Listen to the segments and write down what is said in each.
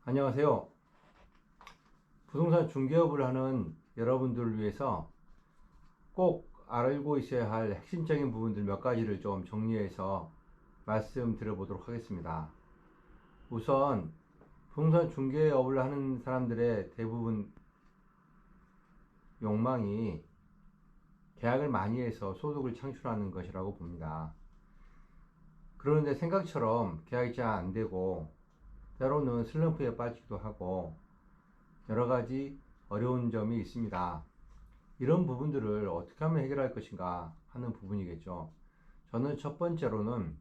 안녕하세요. 부동산 중개업을 하는 여러분들을 위해서 꼭 알고 있어야 할 핵심적인 부분들 몇 가지를 좀 정리해서 말씀드려 보도록 하겠습니다. 우선 부동산 중개업을 하는 사람들의 대부분 욕망이 계약을 많이 해서 소득을 창출하는 것이라고 봅니다. 그런데 생각처럼 계약이 잘 안 되고 때로는 슬럼프에 빠지기도 하고 여러 가지 어려운 점이 있습니다. 이런 부분들을 어떻게 하면 해결할 것인가 하는 부분이겠죠. 저는 첫 번째로는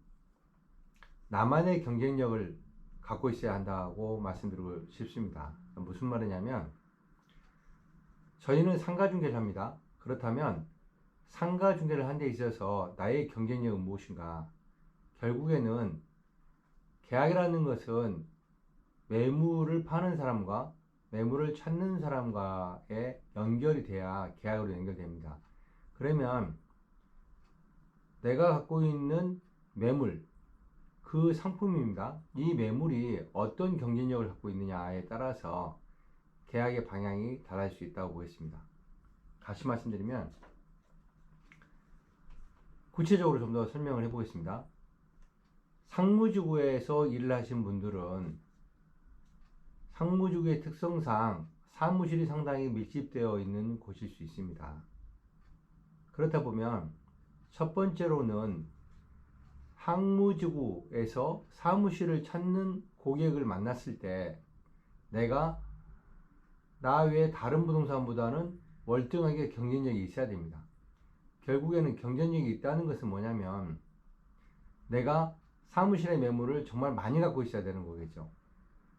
나만의 경쟁력을 갖고 있어야 한다고 말씀드리고 싶습니다. 무슨 말이냐면 저희는 상가중개를 합니다. 그렇다면 상가중개를 한 데 있어서 나의 경쟁력은 무엇인가? 결국에는 계약이라는 것은 매물을 파는 사람과 매물을 찾는 사람과의 연결이 돼야 계약으로 연결됩니다. 그러면 내가 갖고 있는 매물, 그 상품입니다. 이 매물이 어떤 경쟁력을 갖고 있느냐에 따라서 계약의 방향이 달라질 수 있다고 보겠습니다. 다시 말씀드리면 구체적으로 좀 더 설명을 해보겠습니다. 상무지구에서 일을 하신 분들은 상무지구의 특성상 사무실이 상당히 밀집되어 있는 곳일 수 있습니다. 그렇다 보면 첫 번째로는 상무지구에서 사무실을 찾는 고객을 만났을 때 내가 나 외에 다른 부동산보다는 월등하게 경쟁력이 있어야 됩니다. 결국에는 경쟁력이 있다는 것은 뭐냐면 내가 사무실의 매물을 정말 많이 갖고 있어야 되는 거겠죠.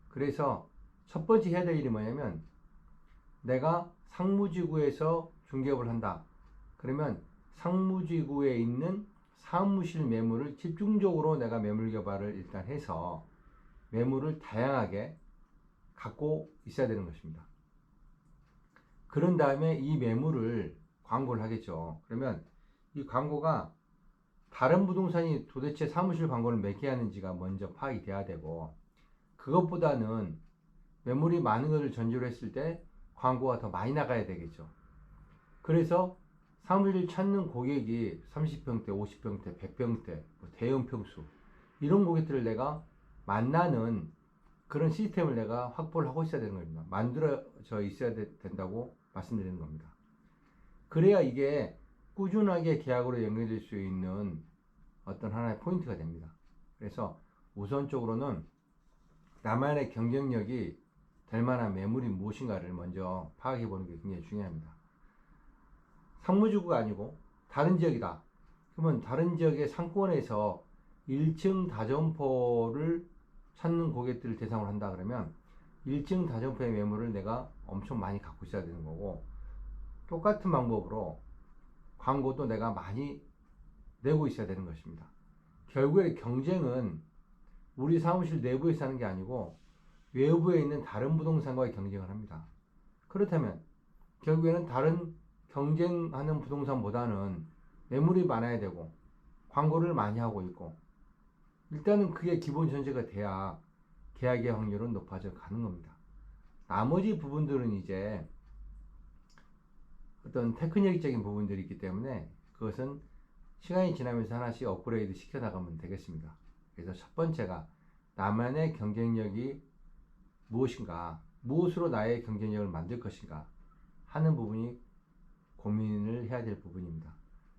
그래서 첫 번째 해야 될 일이 뭐냐면 내가 상무지구에서 중개업을 한다. 그러면 상무지구에 있는 사무실 매물을 집중적으로 내가 매물 개발을 일단 해서 매물을 다양하게 갖고 있어야 되는 것입니다. 그런 다음에 이 매물을 광고를 하겠죠. 그러면 이 광고가 다른 부동산이 도대체 사무실 광고를 몇 개 하는지가 먼저 파악이 돼야 되고, 그것보다는 매물이 많은 것을 전제로 했을 때 광고가 더 많이 나가야 되겠죠. 그래서 사무실을 찾는 고객이 30평대, 50평대, 100평대, 대형 평수 이런 고객들을 내가 만나는 그런 시스템을 내가 확보를 하고 있어야 되는 겁니다. 만들어져 있어야 된다고 말씀드리는 겁니다. 그래야 이게 꾸준하게 계약으로 연결될 수 있는 어떤 하나의 포인트가 됩니다. 그래서 우선적으로는 나만의 경쟁력이 될 만한 매물이 무엇인가를 먼저 파악해 보는 게 굉장히 중요합니다. 상무지구가 아니고 다른 지역이다. 그러면 다른 지역의 상권에서 1층 다점포를 찾는 고객들을 대상으로 한다 그러면 1층 다점포의 매물을 내가 엄청 많이 갖고 있어야 되는 거고, 똑같은 방법으로 광고도 내가 많이 내고 있어야 되는 것입니다. 결국에 경쟁은 우리 사무실 내부에서 하는 게 아니고 외부에 있는 다른 부동산과의 경쟁을 합니다. 그렇다면 결국에는 다른 경쟁하는 부동산보다는 매물이 많아야 되고 광고를 많이 하고 있고, 일단은 그게 기본 전제가 돼야 계약의 확률은 높아져 가는 겁니다. 나머지 부분들은 이제 어떤 테크닉적인 부분들이 있기 때문에 그것은 시간이 지나면서 하나씩 업그레이드 시켜 나가면 되겠습니다. 그래서 첫 번째가 나만의 경쟁력이 무엇인가, 무엇으로 나의 경쟁력을 만들 것인가 하는 부분이 고민을 해야 될 부분입니다.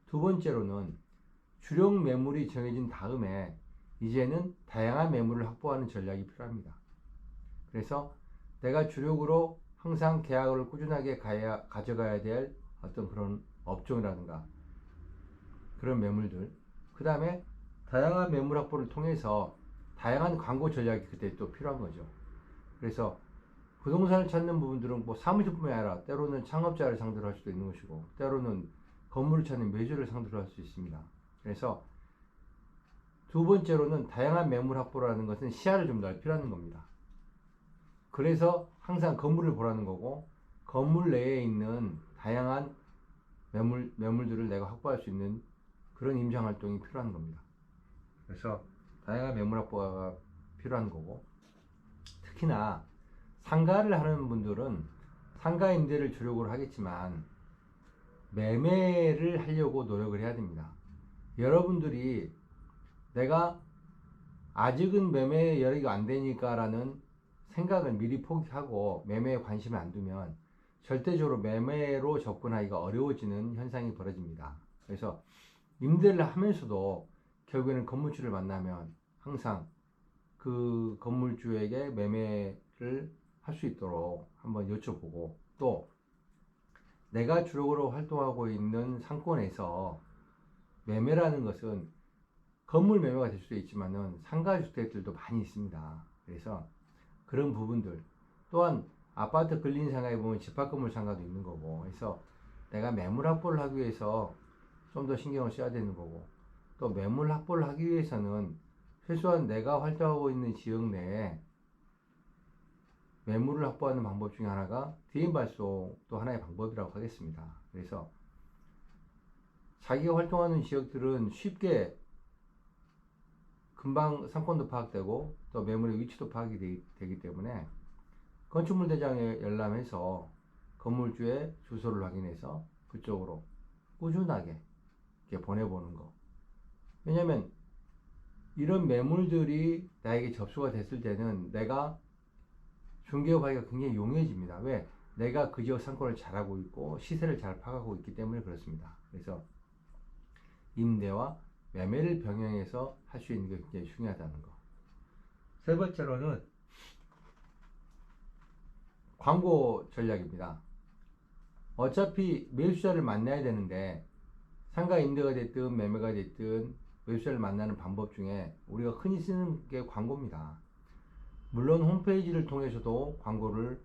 두 번째로는 주력 매물이 정해진 다음에 이제는 다양한 매물을 확보하는 전략이 필요합니다. 그래서 내가 주력으로 항상 계약을 꾸준하게 가져가야 될 어떤 그런 업종이라든가 그런 매물들, 그 다음에 다양한 매물 확보를 통해서 다양한 광고 전략이 그때 또 필요한 거죠. 그래서 부동산을 찾는 부분들은 뭐 사무실뿐만 아니라 때로는 창업자를 상대로 할 수도 있는 것이고, 때로는 건물을 찾는 매주를 상대로 할 수 있습니다. 그래서 두 번째로는 다양한 매물 확보라는 것은 시야를 좀 넓히라는 겁니다. 그래서 항상 건물을 보라는 거고, 건물 내에 있는 다양한 매물들을 내가 확보할 수 있는 그런 임장 활동이 필요한 겁니다. 그래서 다양한 매물 확보가 필요한 거고, 특히나 상가를 하는 분들은 상가 임대를 주력으로 하겠지만 매매를 하려고 노력을 해야 됩니다. 여러분들이 내가 아직은 매매 여력이 안 되니까 라는 생각을 미리 포기하고 매매에 관심을 안 두면 절대적으로 매매로 접근하기가 어려워지는 현상이 벌어집니다. 그래서 임대를 하면서도 결국에는 건물주를 만나면 항상 그 건물주에게 매매를 할 수 있도록 한번 여쭤보고, 또 내가 주력으로 활동하고 있는 상권에서 매매라는 것은 건물 매매가 될 수도 있지만은 상가주택들도 많이 있습니다. 그래서 그런 부분들, 또한 아파트 근린 상가에 보면 집합건물 상가도 있는 거고, 그래서 내가 매물 확보를 하기 위해서 좀 더 신경을 써야 되는 거고, 또 매물 확보를 하기 위해서는 최소한 내가 활동하고 있는 지역 내에 매물을 확보하는 방법 중에 하나가 DM 발송도 하나의 방법이라고 하겠습니다. 그래서 자기가 활동하는 지역들은 쉽게 금방 상권도 파악되고 또 매물의 위치도 파악이 되기 때문에 건축물 대장에 열람해서 건물주의 주소를 확인해서 그쪽으로 꾸준하게 이렇게 보내보는 거. 왜냐면 이런 매물들이 나에게 접수가 됐을 때는 내가 중개업하기가 굉장히 용이해집니다. 왜? 내가 그 지역 상권을 잘 알고 있고 시세를 잘 파악하고 있기 때문에 그렇습니다. 그래서 임대와 매매를 병행해서 할 수 있는 게 굉장히 중요하다는 거. 세 번째로는 광고 전략입니다. 어차피 매수자를 만나야 되는데 상가 임대가 됐든 매매가 됐든 매수자를 만나는 방법 중에 우리가 흔히 쓰는 게 광고입니다. 물론 홈페이지를 통해서도 광고를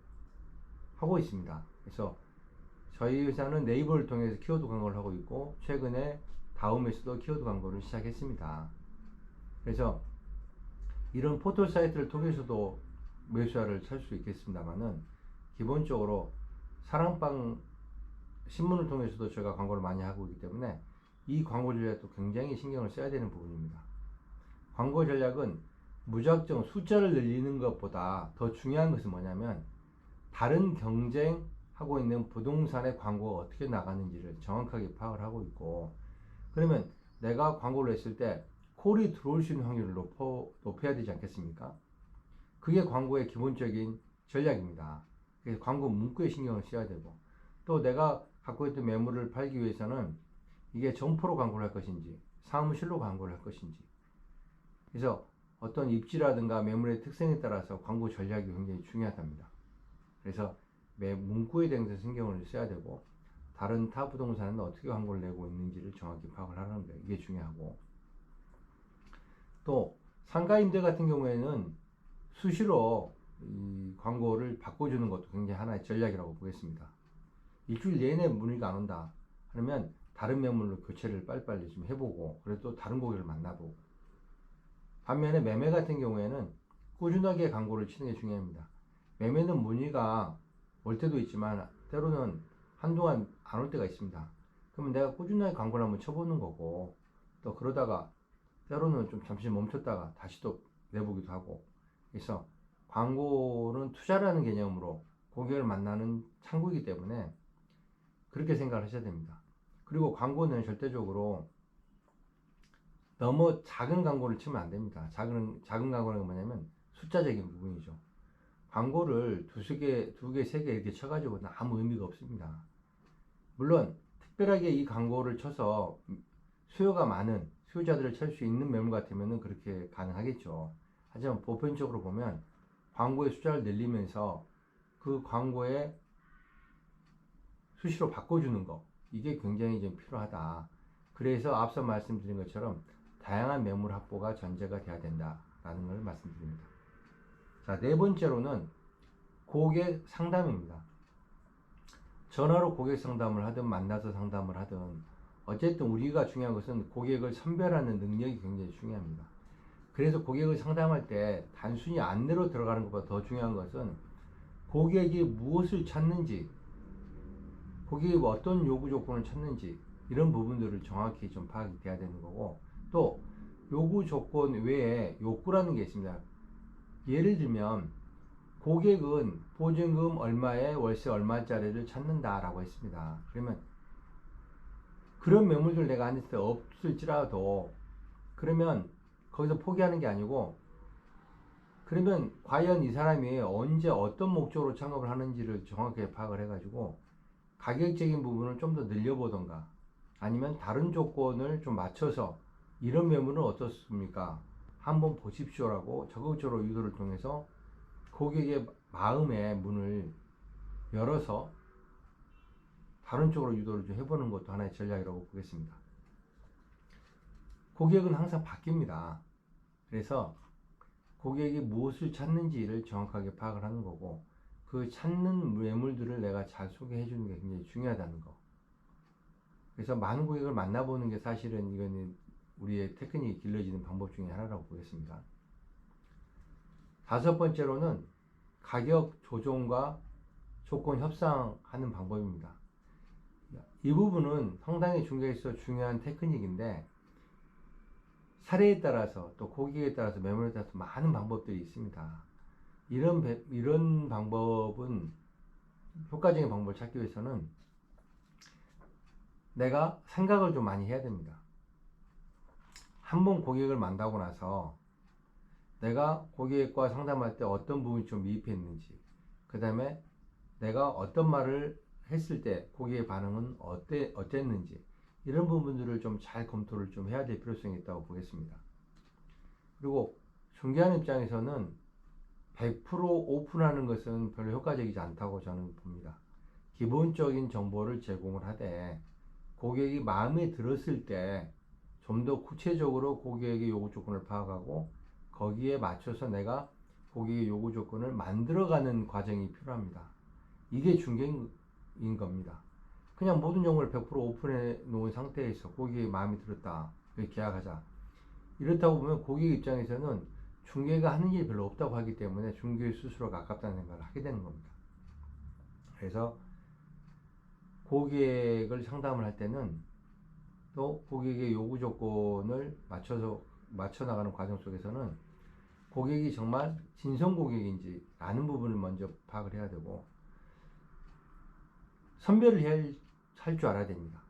하고 있습니다. 그래서 저희 회사는 네이버를 통해서 키워드 광고를 하고 있고 최근에 다음에서도 키워드 광고를 시작했습니다. 그래서 이런 포털 사이트를 통해서도 매수자를 찾을 수 있겠습니다만은 기본적으로 사랑방 신문을 통해서도 저희가 광고를 많이 하고 있기 때문에 이 광고 전략도 굉장히 신경을 써야 되는 부분입니다. 광고 전략은 무작정 숫자를 늘리는 것보다 더 중요한 것은 뭐냐면 다른 경쟁하고 있는 부동산의 광고가 어떻게 나가는지를 정확하게 파악을 하고 있고, 그러면 내가 광고를 했을 때 콜이 들어올 수 있는 확률을 높여야 되지 않겠습니까? 그게 광고의 기본적인 전략입니다. 그래서 광고 문구에 신경을 써야 되고, 또 내가 갖고 있던 매물을 팔기 위해서는 이게 점포로 광고를 할 것인지 사무실로 광고를 할 것인지, 그래서 어떤 입지라든가 매물의 특성에 따라서 광고 전략이 굉장히 중요하답니다. 그래서 매 문구에 대해서 신경을 써야 되고, 다른 타 부동산은 어떻게 광고를 내고 있는지를 정확히 파악을 하는 게 이게 중요하고, 또 상가 임대 같은 경우에는 수시로 이 광고를 바꿔주는 것도 굉장히 하나의 전략이라고 보겠습니다. 일주일 내내 문의가 안 온다 그러면 다른 매물로 교체를 빨리빨리 좀 해보고, 그래도 다른 고객을 만나보고, 반면에 매매 같은 경우에는 꾸준하게 광고를 치는 게 중요합니다. 매매는 문의가 올 때도 있지만 때로는 한동안 안 올 때가 있습니다. 그러면 내가 꾸준하게 광고를 한번 쳐보는 거고, 또 그러다가 때로는 좀 잠시 멈췄다가 다시 또 내보기도 하고, 그래서 광고는 투자라는 개념으로 고객을 만나는 창구이기 때문에 그렇게 생각을 하셔야 됩니다. 그리고 광고는 절대적으로 너무 작은 광고를 치면 안 됩니다. 작은 광고는 뭐냐면 숫자적인 부분이죠. 광고를 두세 개, 세 개 이렇게 쳐가지고는 아무 의미가 없습니다. 물론 특별하게 이 광고를 쳐서 수요가 많은 수요자들을 찾을 수 있는 매물 같으면 그렇게 가능하겠죠. 하지만 보편적으로 보면 광고의 숫자를 늘리면서 그 광고의 수시로 바꿔주는 거, 이게 굉장히 좀 필요하다. 그래서 앞서 말씀드린 것처럼 다양한 매물 확보가 전제가 돼야 된다라는 걸 말씀드립니다. 자, 네 번째로는 고객 상담입니다. 전화로 고객 상담을 하든 만나서 상담을 하든 어쨌든 우리가 중요한 것은 고객을 선별하는 능력이 굉장히 중요합니다. 그래서 고객을 상담할 때 단순히 안내로 들어가는 것보다 더 중요한 것은 고객이 무엇을 찾는지, 고객이 어떤 요구 조건을 찾는지, 이런 부분들을 정확히 좀 파악이 돼야 되는 거고, 또 요구 조건 외에 욕구라는 게 있습니다. 예를 들면 고객은 보증금 얼마에 월세 얼마짜리를 찾는다라고 했습니다. 그러면 그런 매물들 내가 아닐 때 없을지라도 그러면 거기서 포기하는 게 아니고 그러면 과연 이 사람이 언제 어떤 목적으로 창업을 하는지를 정확하게 파악을 해가지고 가격적인 부분을 좀 더 늘려보던가 아니면 다른 조건을 좀 맞춰서 이런 매물은 어떻습니까? 한번 보십시오라고 적극적으로 유도를 통해서 고객의 마음의 문을 열어서 다른 쪽으로 유도를 좀 해보는 것도 하나의 전략이라고 보겠습니다. 고객은 항상 바뀝니다. 그래서 고객이 무엇을 찾는지를 정확하게 파악을 하는 거고 그 찾는 매물들을 내가 잘 소개해 주는 게 굉장히 중요하다는 거. 그래서 많은 고객을 만나보는 게 사실은 이거는 우리의 테크닉이 길러지는 방법 중에 하나라고 보겠습니다. 다섯 번째로는 가격 조정과 조건 협상하는 방법입니다. 이 부분은 상당히 중개에서 중요한 테크닉인데 사례에 따라서 또 고객에 따라서 매물에 따라서 많은 방법들이 있습니다. 이런 방법은 효과적인 방법을 찾기 위해서는 내가 생각을 좀 많이 해야 됩니다. 한번 고객을 만나고 나서 내가 고객과 상담할 때 어떤 부분이 좀 미흡했는지 그 다음에 내가 어떤 말을 했을 때 고객의 반응은 어땠는지 이런 부분들을 좀 잘 검토를 좀 해야 될 필요성이 있다고 보겠습니다. 그리고 중개하는 입장에서는 100% 오픈하는 것은 별로 효과적이지 않다고 저는 봅니다. 기본적인 정보를 제공을 하되 고객이 마음에 들었을 때 좀 더 구체적으로 고객의 요구 조건을 파악하고 거기에 맞춰서 내가 고객의 요구 조건을 만들어가는 과정이 필요합니다. 이게 중개인 겁니다. 그냥 모든 정보를 100% 오픈해 놓은 상태에서 고객의 마음이 들었다. 계약하자. 이렇다고 보면 고객 입장에서는 중개가 하는 일이 별로 없다고 하기 때문에 중개 스스로가 아깝다는 생각을 하게 되는 겁니다. 그래서 고객을 상담을 할 때는 또 고객의 요구 조건을 맞춰 나가는 과정 속에서는 고객이 정말 진성 고객인지 라는 부분을 먼저 파악을 해야 되고 선별을 할 줄 알아야 됩니다.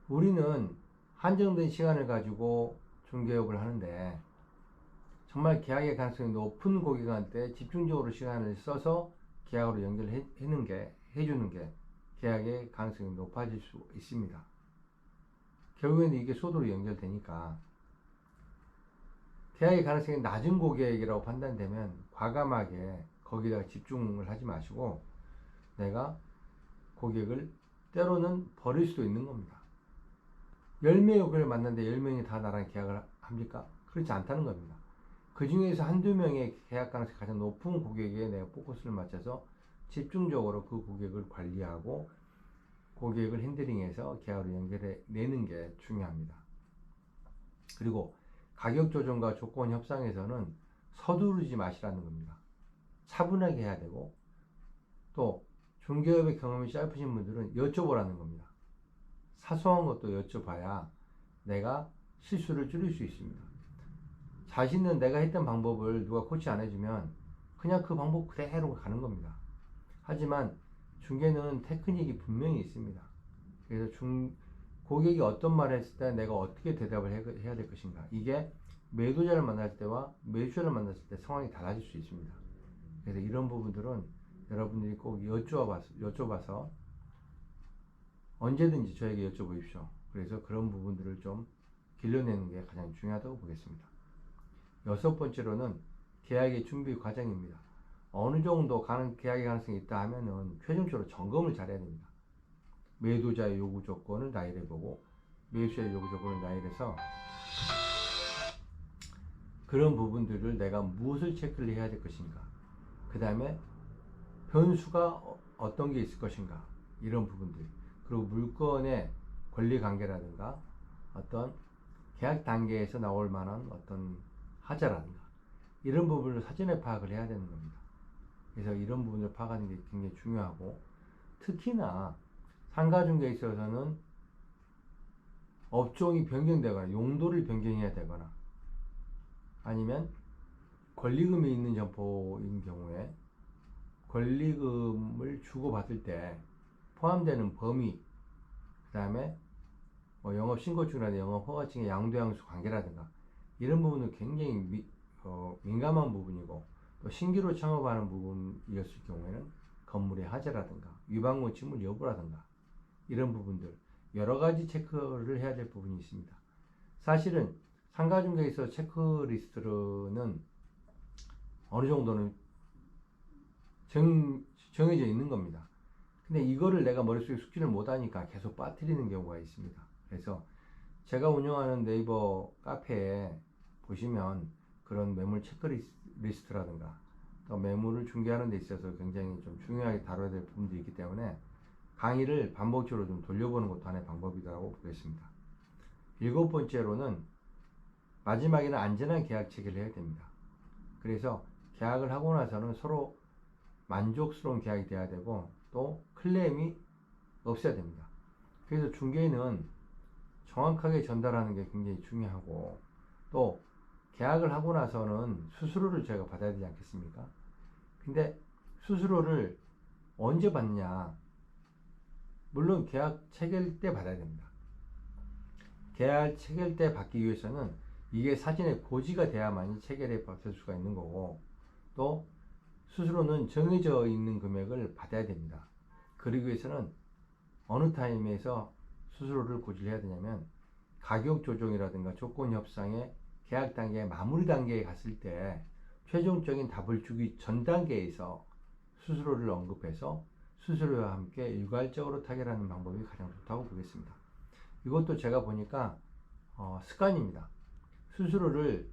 우리는 한정된 시간을 가지고 중개업을 하는데 정말 계약의 가능성이 높은 고객한테 집중적으로 시간을 써서 계약으로 연결해주는 게 계약의 가능성이 높아질 수 있습니다. 결국에는 이게 소도로 연결되니까 계약의 가능성이 낮은 고객이라고 판단되면 과감하게 거기다가 집중을 하지 마시고 내가 고객을 때로는 버릴 수도 있는 겁니다. 10명의 고객을 만났는데 10명이 다 나랑 계약을 합니까? 그렇지 않다는 겁니다. 그 중에서 한두 명의 계약 가능성이 가장 높은 고객에 내가 포커스를 맞춰서 집중적으로 그 고객을 관리하고 고객을 핸들링해서 계약으로 연결해 내는 게 중요합니다. 그리고 가격 조정과 조건 협상에서는 서두르지 마시라는 겁니다. 차분하게 해야 되고 또 중개업의 경험이 짧으신 분들은 여쭤보라는 겁니다. 사소한 것도 여쭤봐야 내가 실수를 줄일 수 있습니다. 자신은 내가 했던 방법을 누가 코치 안 해주면 그냥 그 방법 그대로 가는 겁니다. 하지만 중개는 테크닉이 분명히 있습니다. 그래서 고객이 어떤 말을 했을 때 내가 어떻게 대답을 해야 될 것인가. 이게 매도자를 만날 때와 매수자를 만났을 때 상황이 달라질 수 있습니다. 그래서 이런 부분들은 여러분들이 꼭 여쭤봐서 언제든지 저에게 여쭤보십시오. 그래서 그런 부분들을 좀 길러내는 게 가장 중요하다고 보겠습니다. 여섯 번째로는 계약의 준비 과정입니다. 어느 정도 계약의 가능성이 있다 하면은 최종적으로 점검을 잘해야 됩니다. 매도자의 요구 조건을 나열해보고 매수자의 요구 조건을 나열해서 그런 부분들을 내가 무엇을 체크를 해야 될 것인가, 그 다음에 변수가 어떤 게 있을 것인가, 이런 부분들, 그리고 물건의 권리관계라든가 어떤 계약 단계에서 나올 만한 어떤 하자라든가 이런 부분을 사전에 파악을 해야 되는 겁니다. 그래서 이런 부분을 파악하는 게 굉장히 중요하고, 특히나 상가중개에 있어서는 업종이 변경되거나 용도를 변경해야 되거나 아니면 권리금이 있는 점포인 경우에 권리금을 주고받을 때 포함되는 범위, 그 다음에 뭐 영업신고증이라든가 영업허가증의 양도양수 관계라든가 이런 부분은 굉장히 민감한 부분이고, 또 신규로 창업하는 부분이었을 경우에는 건물의 하자라든가 위반금 지불 여부라든가 이런 부분들 여러 가지 체크를 해야 될 부분이 있습니다. 사실은 상가중개에서 체크리스트는 어느 정도는 정해져 있는 겁니다. 근데 이거를 내가 머릿속에 숙지를 못하니까 계속 빠뜨리는 경우가 있습니다. 그래서 제가 운영하는 네이버 카페에 보시면 그런 매물 체크리스트라든가 또 매물을 중개하는 데 있어서 굉장히 좀 중요하게 다뤄야 될 부분들이 있기 때문에 강의를 반복적으로 좀 돌려보는 것도 하나의 방법이라고 보겠습니다. 7번째로는 마지막에는 안전한 계약 체결을 해야 됩니다. 그래서 계약을 하고 나서는 서로 만족스러운 계약이 돼야 되고 또 클레임이 없어야 됩니다. 그래서 중개인은 정확하게 전달하는 게 굉장히 중요하고, 또 계약을 하고 나서는 수수료를 저희가 받아야 되지 않겠습니까? 근데 수수료를 언제 받냐? 물론 계약 체결 때 받아야 됩니다. 계약 체결 때 받기 위해서는 이게 사진에 고지가 돼야만이 체결에 받을 수가 있는 거고, 또 수수료는 정해져 있는 금액을 받아야 됩니다. 그러기 위해서는 어느 타임에서 수수료를 고지를 해야 되냐면 가격 조정이라든가 조건 협상의 계약 단계 마무리 단계에 갔을 때 최종적인 답을 주기 전 단계에서 수수료를 언급해서 수수료와 함께 일괄적으로 타결하는 방법이 가장 좋다고 보겠습니다. 이것도 제가 보니까 습관입니다. 수수료를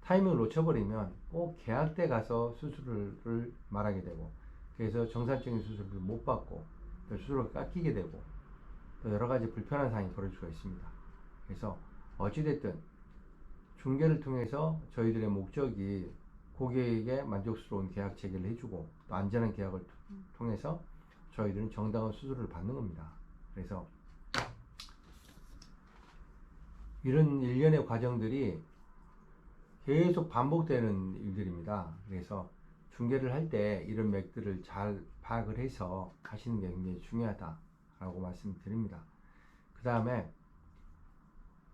타이밍을 놓쳐버리면 꼭 계약 때 가서 수수료를 말하게 되고, 그래서 정상적인 수수료를 못 받고 또 수수료가 깎이게 되고 또 여러 가지 불편한 사항이 벌어질 수가 있습니다. 그래서 어찌됐든 중개를 통해서 저희들의 목적이 고객에게 만족스러운 계약 체결을 해주고 또 안전한 계약을 통해서 저희들은 정당한 수수료를 받는 겁니다. 그래서 이런 일련의 과정들이 계속 반복되는 일들입니다. 그래서 중개를 할 때 이런 맥들을 잘 파악을 해서 하시는 게 굉장히 중요하다라고 말씀드립니다. 그 다음에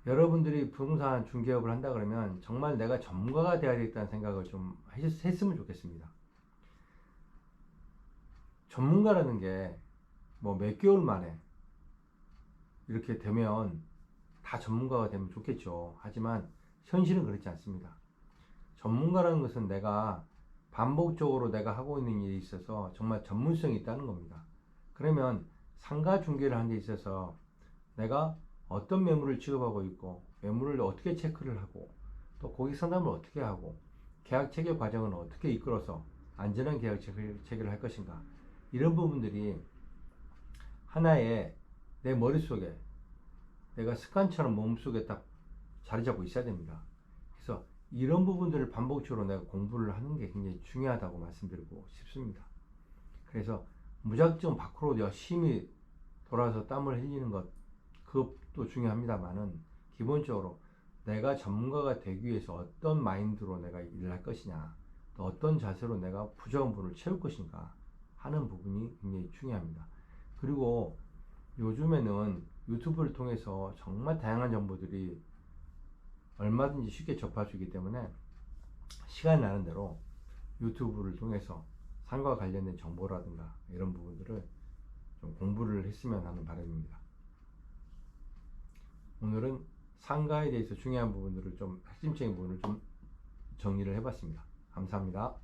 여러분들이 부동산 중개업을 한다 그러면 정말 내가 전문가가 되어야 되겠다는 생각을 좀 했으면 좋겠습니다. 전문가라는 게 뭐 몇 개월 만에 이렇게 되면 다 전문가가 되면 좋겠죠. 하지만 현실은 그렇지 않습니다. 전문가라는 것은 내가 반복적으로 내가 하고 있는 일에 있어서 정말 전문성이 있다는 겁니다. 그러면 상가 중개를 하는 데 있어서 내가 어떤 매물을 취급하고 있고 매물을 어떻게 체크를 하고 또 고객 상담을 어떻게 하고 계약 체결 과정을 어떻게 이끌어서 안전한 계약 체결을 할 것인가, 이런 부분들이 하나의 내 머릿속에 내가 습관처럼 몸속에 딱 자리 잡고 있어야 됩니다. 그래서 이런 부분들을 반복적으로 내가 공부를 하는 게 굉장히 중요하다고 말씀드리고 싶습니다. 그래서 무작정 밖으로 열심히 돌아서 땀을 흘리는 것, 그것도 중요합니다만은 기본적으로 내가 전문가가 되기 위해서 어떤 마인드로 내가 일을 할 것이냐, 또 어떤 자세로 내가 부족한 부분을 채울 것인가 하는 부분이 굉장히 중요합니다. 그리고 요즘에는 유튜브를 통해서 정말 다양한 정보들이 얼마든지 쉽게 접할 수 있기 때문에 시간 나는 대로 유튜브를 통해서 상과 관련된 정보라든가 이런 부분들을 좀 공부를 했으면 하는 바람입니다. 오늘은 상가에 대해서 중요한 부분들을 좀 핵심적인 부분을 좀 정리를 해봤습니다. 감사합니다.